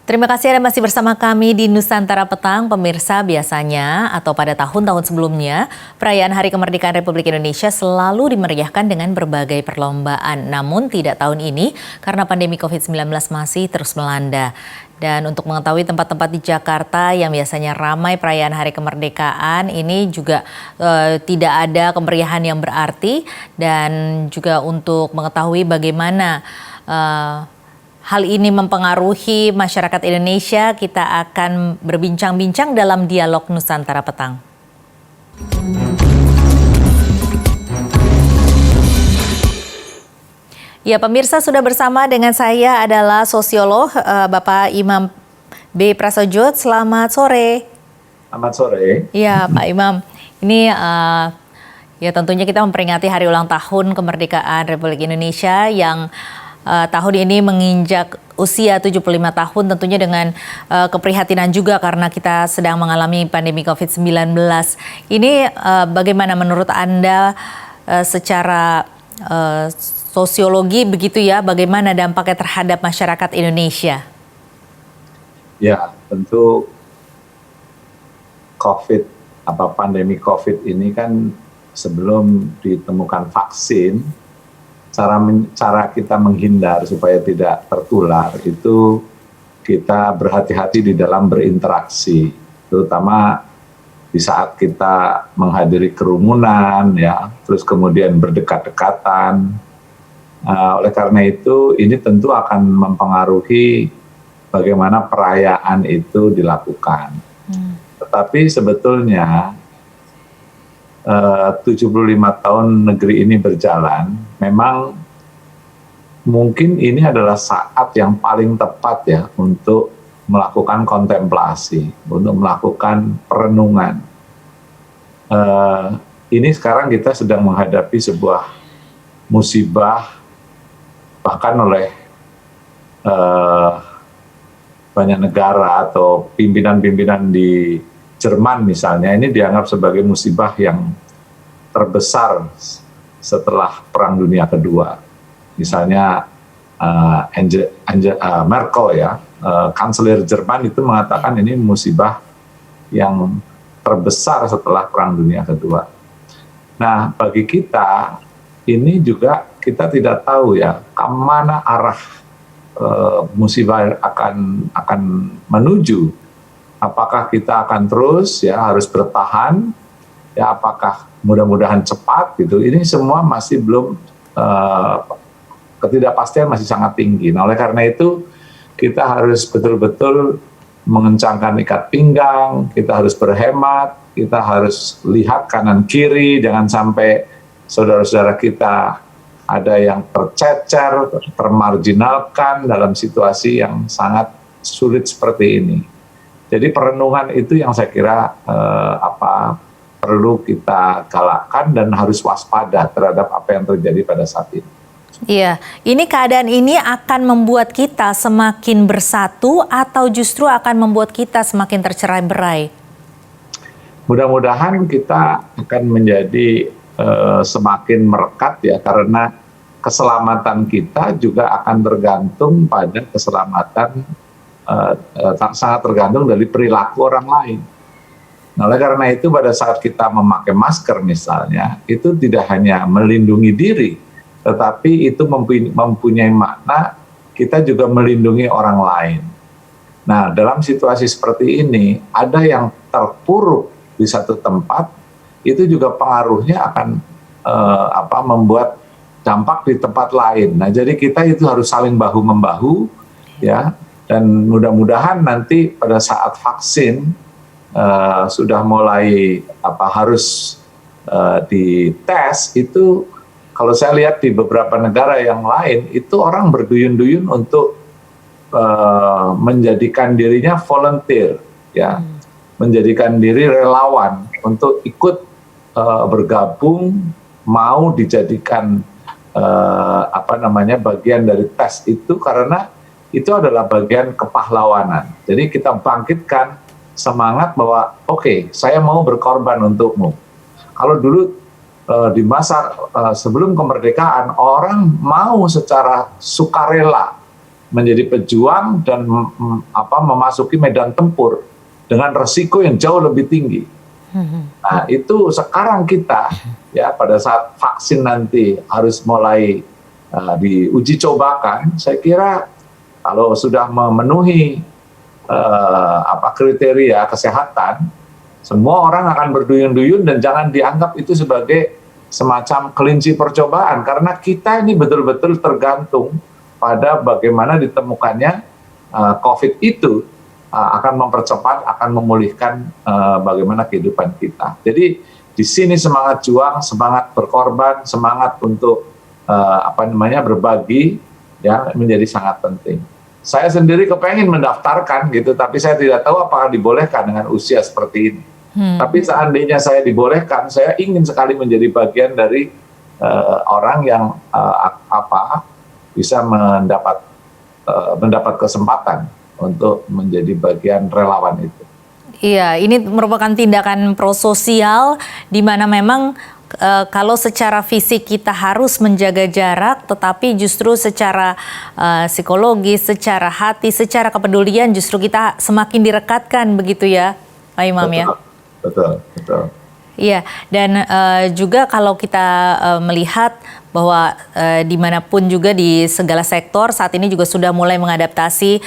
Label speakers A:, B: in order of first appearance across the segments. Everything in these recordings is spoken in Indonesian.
A: Terima kasih Anda masih bersama kami di Nusantara Petang. Pemirsa, biasanya atau pada tahun-tahun sebelumnya, perayaan Hari Kemerdekaan Republik Indonesia selalu dimeriahkan dengan berbagai perlombaan. Namun tidak tahun ini karena pandemi COVID-19 masih terus melanda. Dan untuk mengetahui tempat-tempat di Jakarta yang biasanya ramai perayaan Hari Kemerdekaan, ini juga tidak ada kemeriahan yang berarti. Dan juga untuk mengetahui bagaimana hal ini mempengaruhi masyarakat Indonesia, kita akan berbincang-bincang dalam dialog Nusantara Petang. Ya, pemirsa, sudah bersama dengan saya adalah sosiolog Bapak Imam B. Prasojo. Selamat sore.
B: Selamat sore.
A: Ya, Pak Imam. Ini ya tentunya kita memperingati hari ulang tahun kemerdekaan Republik Indonesia yang tahun ini menginjak usia 75 tahun, tentunya dengan keprihatinan juga karena kita sedang mengalami pandemi COVID-19. Ini bagaimana menurut Anda secara sosiologi begitu ya, bagaimana dampaknya terhadap masyarakat Indonesia?
B: Ya, tentu pandemi COVID ini kan sebelum ditemukan vaksin, cara kita menghindar supaya tidak tertular itu kita berhati-hati di dalam berinteraksi, terutama di saat kita menghadiri kerumunan, ya, terus kemudian berdekat-dekatan. Oleh karena itu, ini tentu akan mempengaruhi bagaimana perayaan itu dilakukan. Tetapi sebetulnya 75 tahun negeri ini berjalan, memang mungkin ini adalah saat yang paling tepat ya untuk melakukan kontemplasi, untuk melakukan perenungan. Ini sekarang kita sedang menghadapi sebuah musibah, bahkan oleh banyak negara atau pimpinan-pimpinan di Jerman misalnya, ini dianggap sebagai musibah yang terbesar setelah Perang Dunia Kedua. Misalnya Merkel ya, kanselir Jerman itu mengatakan ini musibah yang terbesar setelah Perang Dunia Kedua. Nah, bagi kita ini juga kita tidak tahu ya kemana arah musibah akan menuju. Apakah kita akan terus ya harus bertahan, ya apakah mudah-mudahan cepat gitu. Ini semua masih belum, ketidakpastian masih sangat tinggi. Nah, oleh karena itu kita harus betul-betul mengencangkan ikat pinggang, kita harus berhemat, kita harus lihat kanan kiri, jangan sampai saudara-saudara kita ada yang tercecer, termarginalkan dalam situasi yang sangat sulit seperti ini. Jadi perenungan itu yang saya kira perlu kita galakkan dan harus waspada terhadap apa yang terjadi pada saat ini.
A: Iya, ini keadaan ini akan membuat kita semakin bersatu atau justru akan membuat kita semakin tercerai-berai?
B: Mudah-mudahan kita akan menjadi semakin merekat ya, karena keselamatan kita juga akan tergantung pada keselamatan, sangat tergantung dari perilaku orang lain. Nah, oleh karena itu pada saat kita memakai masker misalnya, itu tidak hanya melindungi diri, tetapi itu mempunyai makna kita juga melindungi orang lain. Nah, dalam situasi seperti ini, ada yang terpuruk di satu tempat, itu juga pengaruhnya akan membuat dampak di tempat lain. Nah, jadi kita itu harus saling bahu-membahu, ya. Dan mudah-mudahan nanti pada saat vaksin sudah mulai harus dites, itu kalau saya lihat di beberapa negara yang lain itu orang berduyun-duyun untuk menjadikan dirinya volunteer, ya, menjadikan diri relawan untuk ikut bergabung, mau dijadikan bagian dari tes itu karena itu adalah bagian kepahlawanan. Jadi kita bangkitkan semangat bahwa oke, saya mau berkorban untukmu. Kalau dulu di masa sebelum kemerdekaan, orang mau secara sukarela menjadi pejuang dan memasuki medan tempur dengan resiko yang jauh lebih tinggi. Nah, itu sekarang kita ya pada saat vaksin nanti harus mulai diuji cobakan, saya kira kalau sudah memenuhi kriteria kesehatan, semua orang akan berduyun-duyun dan jangan dianggap itu sebagai semacam kelinci percobaan, karena kita ini betul-betul tergantung pada bagaimana ditemukannya COVID itu akan mempercepat, akan memulihkan bagaimana kehidupan kita. Jadi di sini semangat juang, semangat berkorban, semangat untuk berbagi ya menjadi sangat penting. Saya sendiri kepengen mendaftarkan gitu, tapi saya tidak tahu apakah dibolehkan dengan usia seperti ini. Tapi seandainya saya dibolehkan, saya ingin sekali menjadi bagian dari orang yang bisa mendapat kesempatan untuk menjadi bagian relawan itu.
A: Iya, ini merupakan tindakan prososial di mana memang kalau secara fisik kita harus menjaga jarak, tetapi justru secara psikologis, secara hati, secara kepedulian justru kita semakin direkatkan begitu ya, Pak Imam ya?
B: Betul.
A: Iya, dan juga kalau kita melihat bahwa dimanapun juga di segala sektor saat ini juga sudah mulai mengadaptasi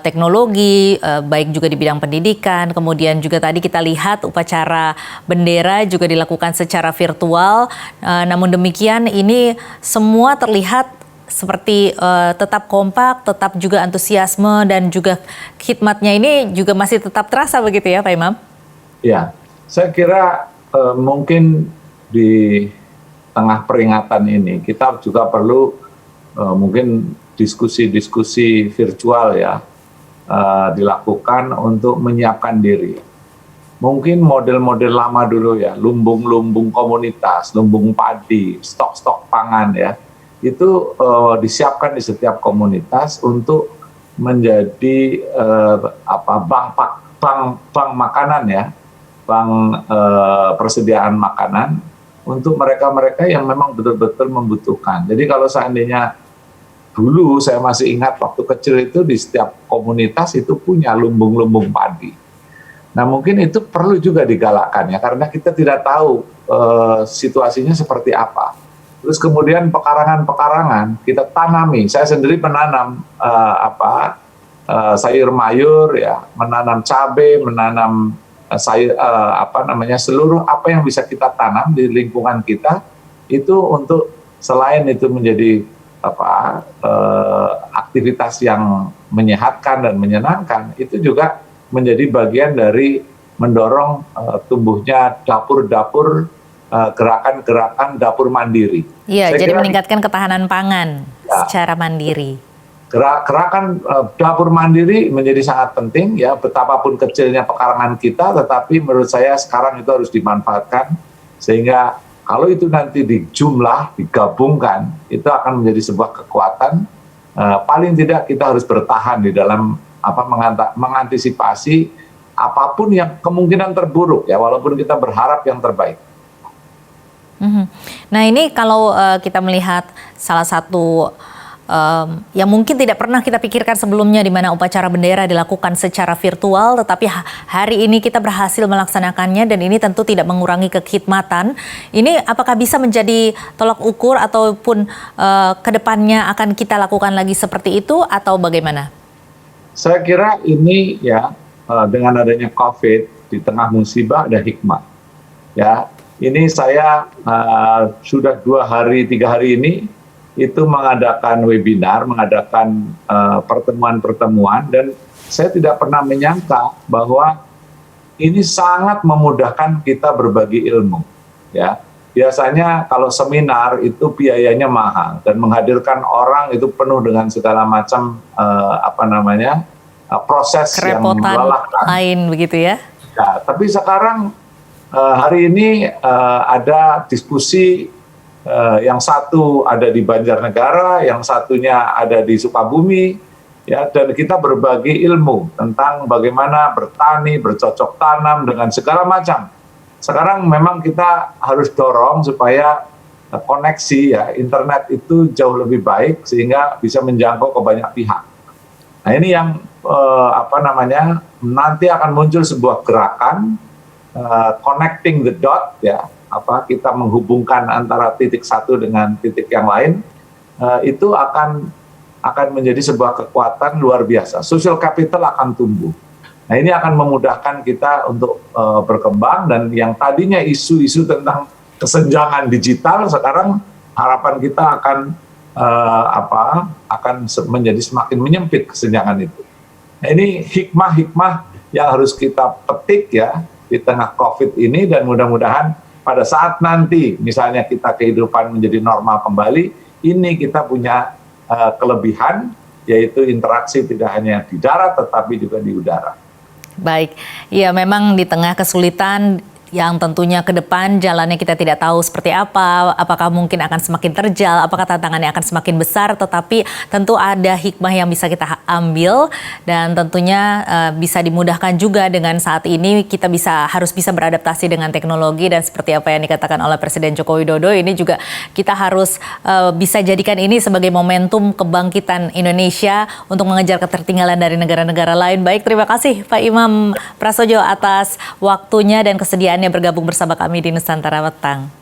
A: teknologi, baik juga di bidang pendidikan, kemudian juga tadi kita lihat upacara bendera juga dilakukan secara virtual, namun demikian ini semua terlihat seperti tetap kompak, tetap juga antusiasme dan juga khidmatnya ini juga masih tetap terasa begitu ya Pak Imam?
B: Ya, saya kira mungkin di tengah peringatan ini kita juga perlu mungkin diskusi-diskusi virtual ya dilakukan untuk menyiapkan diri. Mungkin model-model lama dulu ya, lumbung-lumbung komunitas, lumbung padi, stok-stok pangan ya, itu disiapkan di setiap komunitas untuk menjadi bank makanan ya. Bank persediaan makanan untuk mereka-mereka yang memang betul-betul membutuhkan. Jadi kalau seandainya dulu saya masih ingat waktu kecil itu di setiap komunitas itu punya lumbung-lumbung padi. Nah mungkin itu perlu juga digalakkan ya, karena kita tidak tahu situasinya seperti apa. Terus kemudian pekarangan-pekarangan kita tanami. Saya sendiri menanam sayur mayur ya, menanam cabai, menanam seluruh apa yang bisa kita tanam di lingkungan kita itu untuk selain itu menjadi aktivitas yang menyehatkan dan menyenangkan, itu juga menjadi bagian dari mendorong tumbuhnya dapur-dapur, gerakan-gerakan dapur mandiri.
A: Iya, jadi meningkatkan ketahanan pangan secara mandiri.
B: Gerakan dapur mandiri menjadi sangat penting ya, betapapun kecilnya pekarangan kita, tetapi menurut saya sekarang itu harus dimanfaatkan sehingga kalau itu nanti dijumlah, digabungkan, itu akan menjadi sebuah kekuatan. Paling tidak kita harus bertahan di dalam mengantisipasi apapun yang kemungkinan terburuk ya, walaupun kita berharap yang terbaik.
A: Nah ini kalau kita melihat salah satu yang mungkin tidak pernah kita pikirkan sebelumnya, di mana upacara bendera dilakukan secara virtual, tetapi hari ini kita berhasil melaksanakannya dan ini tentu tidak mengurangi kekhidmatan. Ini apakah bisa menjadi tolak ukur ataupun kedepannya akan kita lakukan lagi seperti itu atau bagaimana?
B: Saya kira ini ya dengan adanya COVID di tengah musibah ada hikmah. Ya, ini saya sudah 3 hari ini itu mengadakan webinar, mengadakan pertemuan-pertemuan, dan saya tidak pernah menyangka bahwa ini sangat memudahkan kita berbagi ilmu. Ya, biasanya kalau seminar itu biayanya mahal dan menghadirkan orang itu penuh dengan segala macam proses yang melelahkan.
A: Lain begitu ya?
B: Ya, tapi sekarang hari ini ada diskusi. Yang satu ada di Banjarnegara, yang satunya ada di Sukabumi, ya, dan kita berbagi ilmu tentang bagaimana bertani, bercocok tanam dengan segala macam. Sekarang memang kita harus dorong supaya koneksi ya internet itu jauh lebih baik sehingga bisa menjangkau ke banyak pihak. Nah ini yang nanti akan muncul sebuah gerakan connecting the dot ya, kita menghubungkan antara titik satu dengan titik yang lain, itu akan menjadi sebuah kekuatan luar biasa. Social capital akan tumbuh. Nah ini akan memudahkan kita untuk berkembang, dan yang tadinya isu-isu tentang kesenjangan digital sekarang harapan kita akan menjadi semakin menyempit kesenjangan itu. Nah ini hikmah-hikmah yang harus kita petik ya di tengah COVID ini, dan mudah-mudahan pada saat nanti misalnya kita kehidupan menjadi normal kembali, ini kita punya kelebihan, yaitu interaksi tidak hanya di darat tetapi juga di udara.
A: Baik, ya memang di tengah kesulitan yang tentunya ke depan jalannya kita tidak tahu seperti apa, apakah mungkin akan semakin terjal, apakah tantangannya akan semakin besar, tetapi tentu ada hikmah yang bisa kita ambil, dan tentunya bisa dimudahkan juga dengan saat ini kita harus bisa beradaptasi dengan teknologi, dan seperti apa yang dikatakan oleh Presiden Joko Widodo, ini juga kita harus bisa jadikan ini sebagai momentum kebangkitan Indonesia untuk mengejar ketertinggalan dari negara-negara lain. Baik, terima kasih Pak Imam Prasojo atas waktunya dan kesediaannya bergabung bersama kami di Nusantara Petang.